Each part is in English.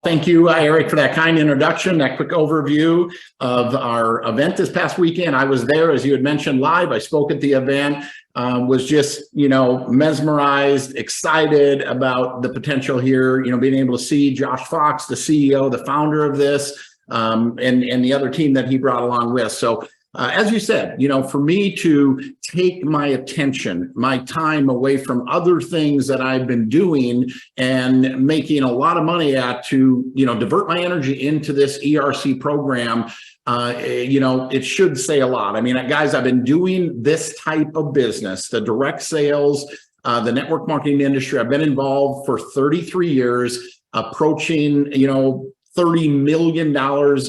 Thank you, Eric, for that kind introduction, that quick overview of our event this past weekend. I was there, as you had mentioned, live. I spoke at the event, was just, mesmerized, excited about the potential here, being able to see Josh Fox, the CEO, the founder of this, and the other team that he brought along with. So as you said, for me to take my attention, my time away from other things that I've been doing and making a lot of money at to, divert my energy into this ERC program, it should say a lot. I mean, guys, I've been doing this type of business, the direct sales, the network marketing industry. I've been involved for 33 years, approaching, $30 million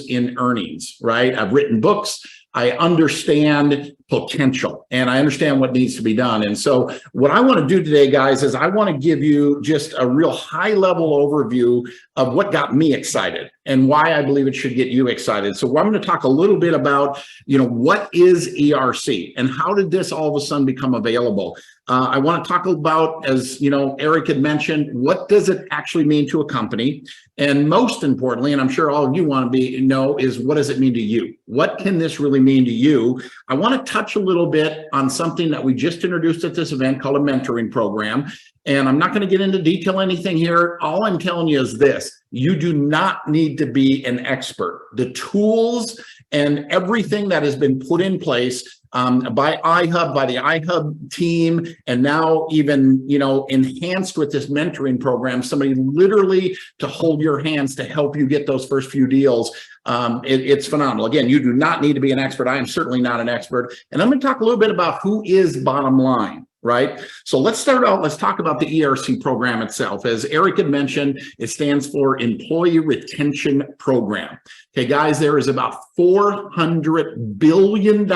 in earnings, right? I've written books. I understand potential and I understand what needs to be done. And so what I want to do today, guys, is I want to give you just a real high level overview of what got me excited and why I believe it should get you excited. So I'm going to talk a little bit about, what is ERC and how did this all of a sudden become available? I want to talk about, as Eric had mentioned, what does it actually mean to a company? And most importantly, and I'm sure all of you want to know, is what does it mean to you? What can this really mean to you? I want to touch a little bit on something that we just introduced at this event called a mentoring program. And I'm not going to get into detail anything here. All I'm telling you is this: you do not need to be an expert. The tools and everything that has been put in place by iHub, by the iHub team, and now even, enhanced with this mentoring program, somebody literally to hold your hands to help you get those first few deals. It's phenomenal. Again, you do not need to be an expert. I am certainly not an expert. And I'm going to talk a little bit about who is bottom line. Right. So let's start out. Let's talk about the ERC program itself. As Eric had mentioned, it stands for Employee Retention Program. Okay, guys, there is about $400 billion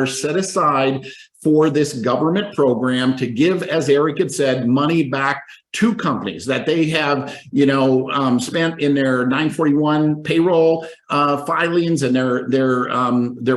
set aside for this government program to give, as Eric had said, money back to companies that they have, spent in their 941 payroll filings and their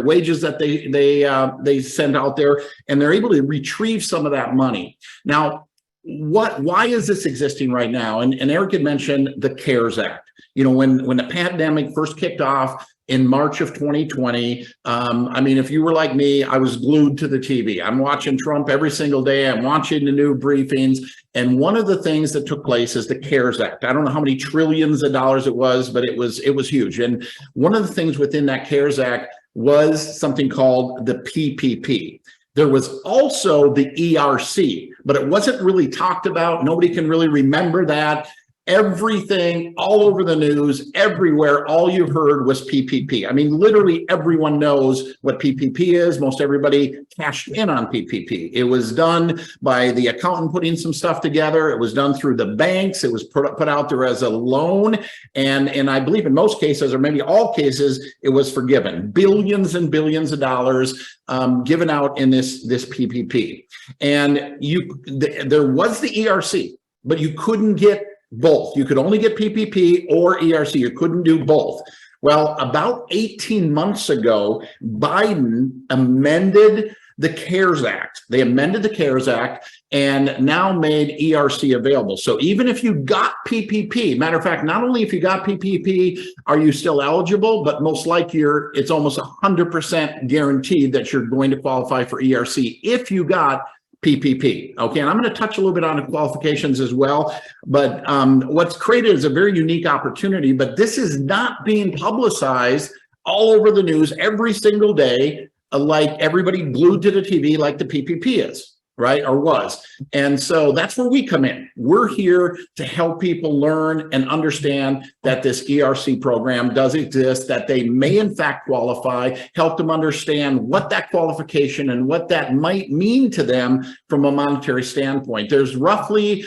wages that they send out there, and they're able to retrieve some of that money. Now, why is this existing right now? And Eric had mentioned the CARES Act. When the pandemic first kicked off in March of 2020, if you were like me, I was glued to the TV. I'm watching Trump every single day. I'm watching the new briefings. And one of the things that took place is the CARES Act. I don't know how many trillions of dollars it was, but it was huge. And one of the things within that CARES Act was something called the PPP. There was also the ERC, but it wasn't really talked about. Nobody can really remember that. Everything all over the news, everywhere, all you heard was PPP. I mean, literally everyone knows what PPP is. Most everybody cashed in on PPP. It was done by the accountant putting some stuff together. It was done through the banks. It was put out there as a loan. And I believe in most cases, or maybe all cases, it was forgiven. Billions and billions of dollars given out in this PPP. And there was the ERC, but you couldn't get both. You could only get PPP or ERC. You couldn't do both. Well, about 18 months ago, Biden amended the CARES Act. They amended the CARES Act and now made ERC available. So even if you got PPP, matter of fact, not only if you got PPP, are you still eligible, but most likely it's almost 100% guaranteed that you're going to qualify for ERC if you got PPP. Okay, and I'm going to touch a little bit on the qualifications as well, but what's created is a very unique opportunity, but this is not being publicized all over the news every single day, like everybody glued to the TV like the PPP is, right, or was. And so that's where we come in. We're here to help people learn and understand that this ERC program does exist, that they may in fact qualify, help them understand what that qualification and what that might mean to them from a monetary standpoint. There's roughly,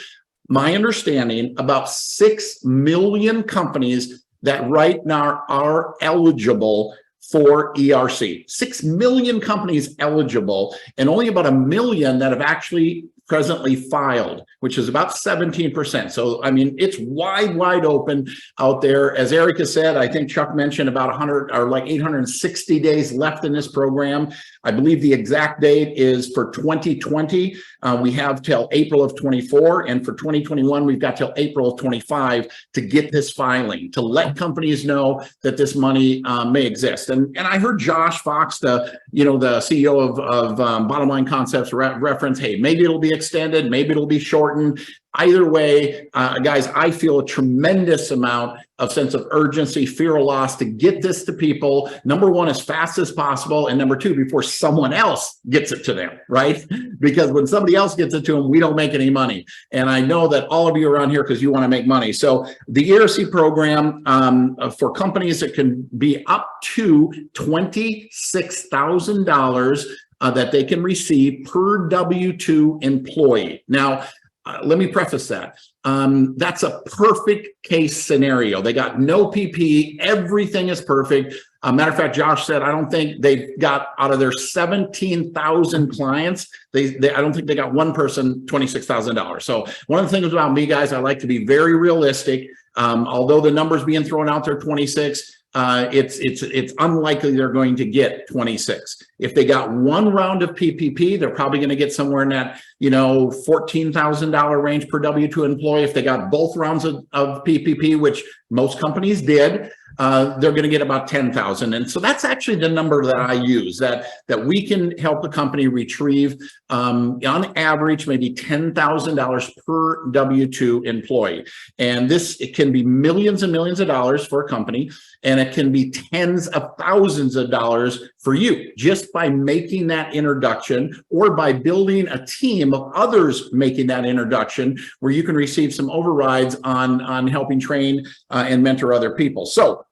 my understanding, about 6 million companies that right now are eligible for ERC. 6 million companies eligible, and only about 1 million that have actually presently filed, which is about 17%. So, I mean, it's wide open out there. As Erica said, I think Chuck mentioned about 100 or like 860 days left in this program. I believe the exact date is for 2020. We have till April of 24, and for 2021, we've got till April of 25 to get this filing, to let companies know that this money may exist. And I heard Josh Fox, the CEO of Bottom Line Concepts, reference, hey, maybe it'll be extended, maybe it'll be shortened. Either way, guys, I feel a tremendous amount of sense of urgency, fear of loss to get this to people, number one, as fast as possible, and number two, before someone else gets it to them, right? Because when somebody else gets it to them, we don't make any money. And I know that all of you are on here because you want to make money. So the ERC program for companies, it can be up to $26,000 that they can receive per W-2 employee. Now, let me preface that. That's a perfect case scenario. They got no PP. Everything is perfect. Matter of fact, Josh said, I don't think they've got out of their 17,000 clients, I don't think they got one person $26,000. So one of the things about me, guys, I like to be very realistic. Although the numbers being thrown out there, 26, it's unlikely they're going to get 26. If they got one round of PPP, they're probably going to get somewhere in that, $14,000 range per W-2 employee. If they got both rounds of PPP, which most companies did, they're going to get about 10,000. And so that's actually the number that I use, that we can help a company retrieve on average maybe $10,000 per W-2 employee. And it can be millions and millions of dollars for a company, and it can be tens of thousands of dollars for you just by making that introduction, or by building a team of others making that introduction, where you can receive some overrides on helping train and mentor other people. So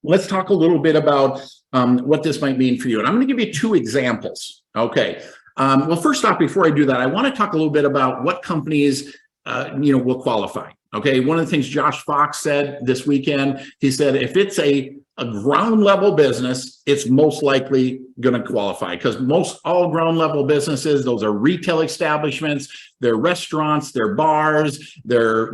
let's talk a little bit about what this might mean for you. And I'm going to give you two examples. Okay. Well, first off, before I do that, I want to talk a little bit about what companies will qualify. Okay. One of the things Josh Fox said this weekend, he said, if it's a ground level business, it's most likely going to qualify, because all ground level businesses, those are retail establishments, they're restaurants, they're bars, they're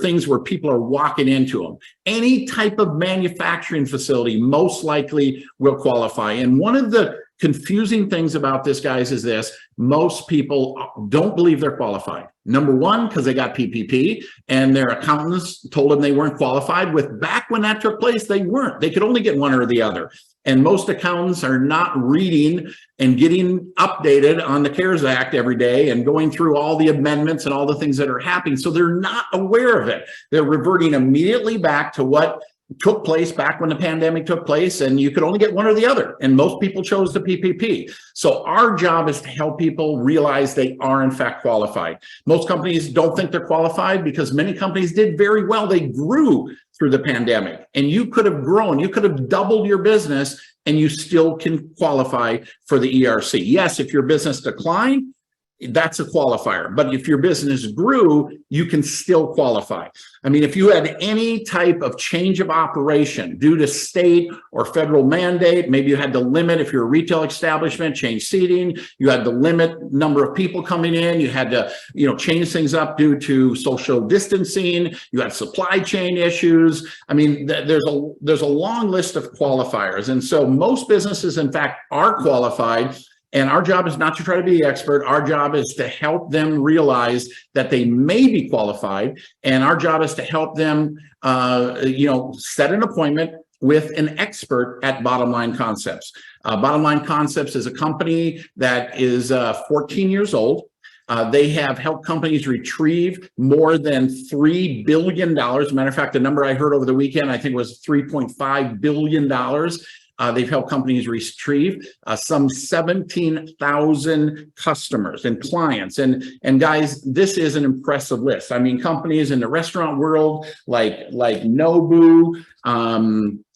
things where people are walking into them. Any type of manufacturing facility most likely will qualify. And one of the confusing things about this, guys, is this: most people don't believe they're qualified. Number one, because they got PPP and their accountants told them they weren't qualified. Back when that took place, they weren't. They could only get one or the other. And most accountants are not reading and getting updated on the CARES Act every day and going through all the amendments and all the things that are happening. So they're not aware of it. They're reverting immediately back to what took place back when the pandemic took place, and you could only get one or the other. And most people chose the PPP. So our job is to help people realize they are in fact qualified. Most companies don't think they're qualified because many companies did very well. They grew through the pandemic, and you could have grown, you could have doubled your business, and you still can qualify for the ERC. Yes, if your business declined, that's a qualifier. But if your business grew, you can still qualify. I mean, if you had any type of change of operation due to state or federal mandate, maybe you had to limit, if you're a retail establishment, change seating, you had to limit number of people coming in, you had to, change things up due to social distancing, you had supply chain issues. I mean, there's a long list of qualifiers. And so most businesses, in fact, are qualified. And our job is not to try to be the expert. Our job is to help them realize that they may be qualified. And our job is to help them, set an appointment with an expert at Bottom Line Concepts. Bottom Line Concepts is a company that is 14 years old. They have helped companies retrieve more than $3 billion. As a matter of fact, the number I heard over the weekend, I think, was $3.5 billion. They've helped companies retrieve some 17,000 customers and clients. And guys, this is an impressive list. I mean, companies in the restaurant world like Nobu,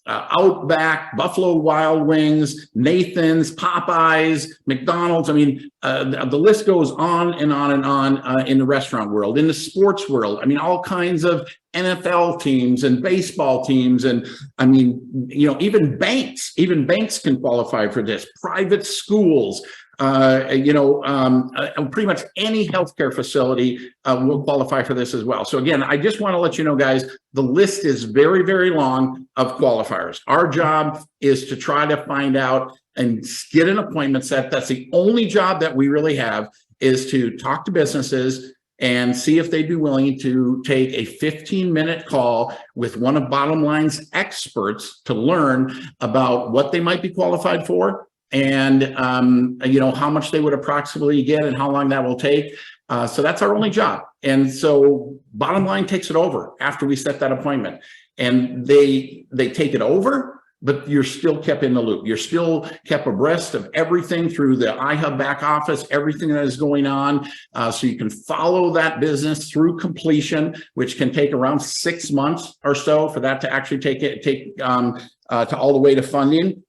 Outback, Buffalo Wild Wings, Nathan's, Popeyes, McDonald's. I mean, the list goes on and on and on in the restaurant world, in the sports world. I mean, all kinds of NFL teams and baseball teams. And I mean, even banks can qualify for this, private schools. Pretty much any healthcare facility will qualify for this as well. So again, I just want to let you know, guys, the list is very, very long of qualifiers. Our job is to try to find out and get an appointment set. That's the only job that we really have, is to talk to businesses and see if they'd be willing to take a 15-minute call with one of Bottom Line's experts to learn about what they might be qualified for, and how much they would approximately get and how long that will take. So that's our only job. And so Bottom Line takes it over after we set that appointment, and they take it over, but you're still kept in the loop. You're still kept abreast of everything through the iHub back office, everything that is going on. So you can follow that business through completion, which can take around 6 months or so for that to actually take to all the way to funding.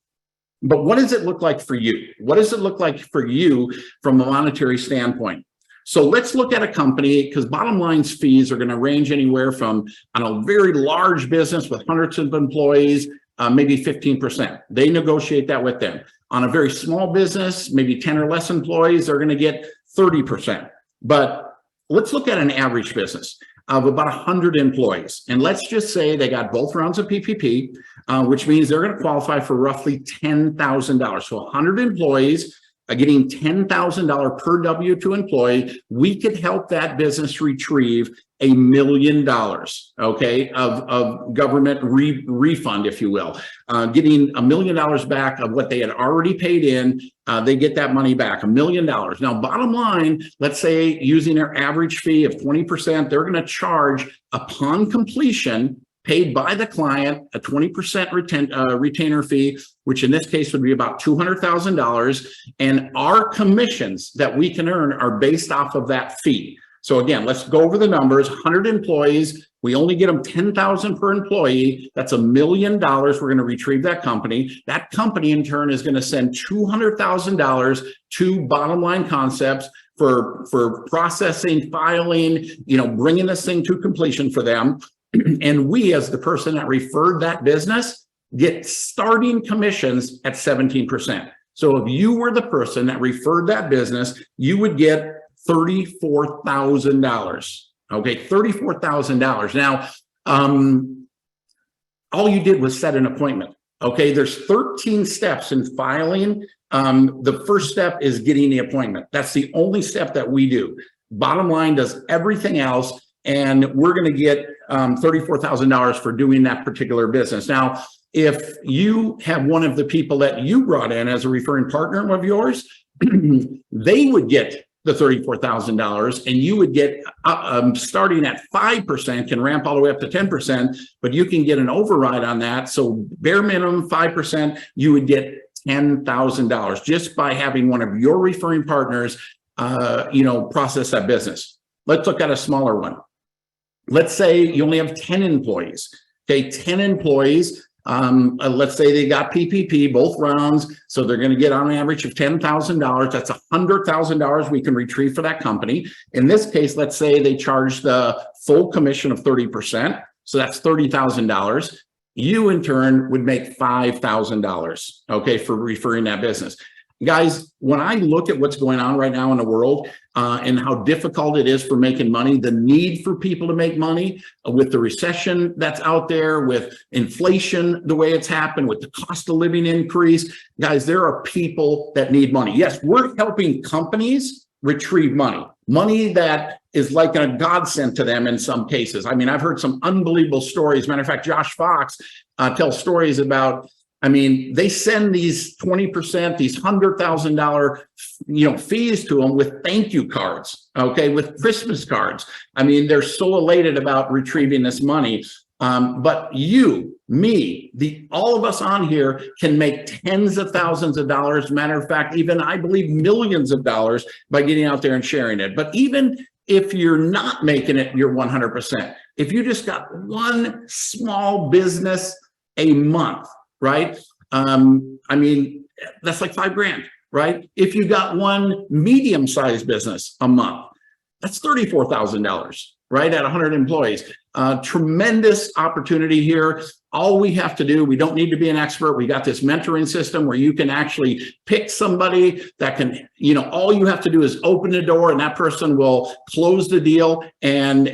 But what does it look like for you? What does it look like for you from a monetary standpoint? So let's look at a company, because Bottom Line's fees are going to range anywhere from, on a very large business with hundreds of employees, maybe 15%. They negotiate that with them. On a very small business, maybe 10 or less employees, they're going to get 30%. But let's look at an average business of about 100 employees. And let's just say they got both rounds of PPP, which means they're going to qualify for roughly $10,000. So 100 employees are getting $10,000 per W-2 employee. We could help that business retrieve $1 million, okay, of government refund, if you will. Getting $1 million back of what they had already paid in. They get that money back, $1 million. Now, Bottom Line, let's say using their average fee of 20%, they're going to charge upon completion, paid by the client, a 20% retainer fee, which in this case would be about $200,000. And our commissions that we can earn are based off of that fee. So again, let's go over the numbers. 100 employees, we only get them $10,000 per employee. That's $1 million. We're going to retrieve that company. That company in turn is going to send $200,000 to Bottom Line Concepts for processing, filing, bringing this thing to completion for them. And we, as the person that referred that business, get starting commissions at 17%. So if you were the person that referred that business, you would get $34,000. Okay, $34,000. Now, all you did was set an appointment. Okay, there's 13 steps in filing. The first step is getting the appointment. That's the only step that we do. Bottom Line does everything else, and we're going to get $34,000 for doing that particular business. Now, if you have one of the people that you brought in as a referring partner of yours, they would get the $34,000, and you would get starting at 5%, can ramp all the way up to 10%, but you can get an override on that. So bare minimum 5%, you would get $10,000 just by having one of your referring partners, process that business. Let's look at a smaller one. Let's say you only have 10 employees. Okay, 10 employees. Let's say they got PPP, both rounds. So they're going to get on average of $10,000. That's $100,000 we can retrieve for that company. In this case, let's say they charge the full commission of 30%. So that's $30,000. You in turn would make $5,000, okay, for referring that business. Guys, when I look at what's going on right now in the world and how difficult it is for making money, the need for people to make money with the recession that's out there, with inflation, the way it's happened, with the cost of living increase, guys, there are people that need money. Yes, we're helping companies retrieve money that is like a godsend to them in some cases. I mean, I've heard some unbelievable stories. Matter of fact, Josh Fox tells stories about, they send these 20%, these $100,000, fees to them with thank you cards, okay, with Christmas cards. They're so elated about retrieving this money. But you, me, all of us on here can make tens of thousands of dollars. Matter of fact, even I believe millions of dollars by getting out there and sharing it. But even if you're not making it your 100%, if you just got one small business a month, right? That's like $5,000, right? If you got one medium-sized business a month, that's $34,000, right? At 100 employees. Tremendous opportunity here. All we have to do, we don't need to be an expert. We got this mentoring system where you can actually pick somebody that can, you know, all you have to do is open the door and that person will close the deal, and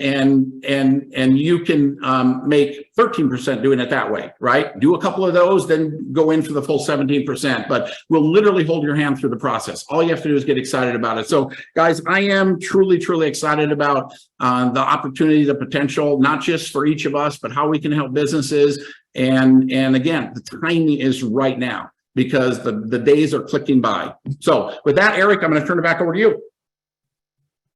you can make 13% doing it that way, right? Do a couple of those, then go in for the full 17%, but we'll literally hold your hand through the process. All you have to do is get excited about it. So guys, I am truly excited about the opportunity, the potential, not just for each of us, but how we can help businesses. And again, the timing is right now because the days are clicking by. So with that, Eric, I'm going to turn it back over to you.